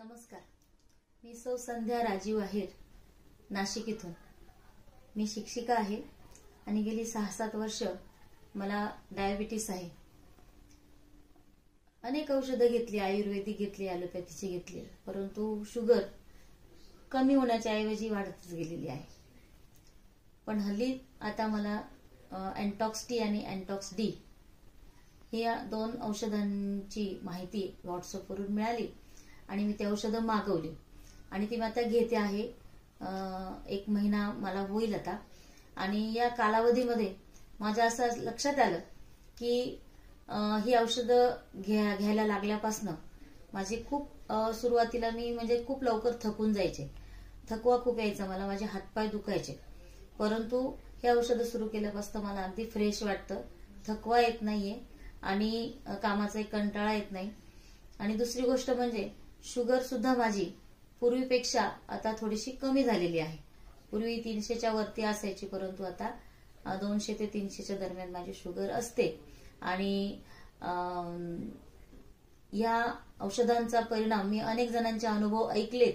नमस्कार, मी सौ संध्या राजीव आहेर, नाशिक इथून। मी शिक्षिका आहे आणि गेली 6-7 वर्ष मला डायबिटीस आहे। अनेक औषधं घेतली, आयुर्वेदिक घेतली, ॲलोपॅथीची घेतली, परंतु शुगर कमी होण्याच्या ऐवजी वाढतच गेलेली आहे। पण हल्ली आता मला एंटॉक्स टी आणि एंटॉक्स डी या 2 औषधांची माहिती व्हॉट्सअपवरून मिळाली आणि मी ती औषधं मागवली आणि ती मी आता घेते आहे। 1 महिना मला होईल आता। आणि या कालावधीमध्ये माझ्या असं लक्षात आलं की ही औषधं घ्यायला लागल्यापासून माझी खूप सुरुवातीला मी म्हणजे खूप लवकर थकून जायचे, थकवा खूप यायचा मला, माझे हातपाय दुखायचे। परंतु हे औषधं सुरू केल्यापासून मला अगदी फ्रेश वाटतं, थकवा येत नाहीये आणि कामाचा एक कंटाळा येत नाही। आणि दुसरी गोष्ट म्हणजे शुगर सुद्धा माझी पूर्वीपेक्षा आता थोडीशी कमी झालेली आहे। पूर्वी 300च्या वरती असायची, परंतु आता 200 ते 300च्या दरम्यान माझी शुगर असते। आणि या औषधांचा परिणाम मी अनेक जणांचे अनुभव ऐकलेत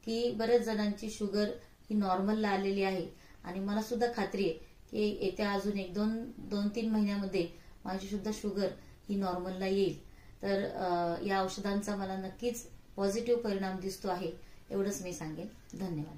की बरेच जणांची शुगर ही नॉर्मलला आलेली आहे आणि मला सुद्धा खात्री आहे की येत्या अजून 2-3 महिन्यामध्ये माझी सुद्धा शुगर ही नॉर्मलला येईल। तर या औषधांचा मला नक्कीच पॉझिटिव्ह परिणाम दिसतो आहे, एवढंच मी सांगेन। धन्यवाद।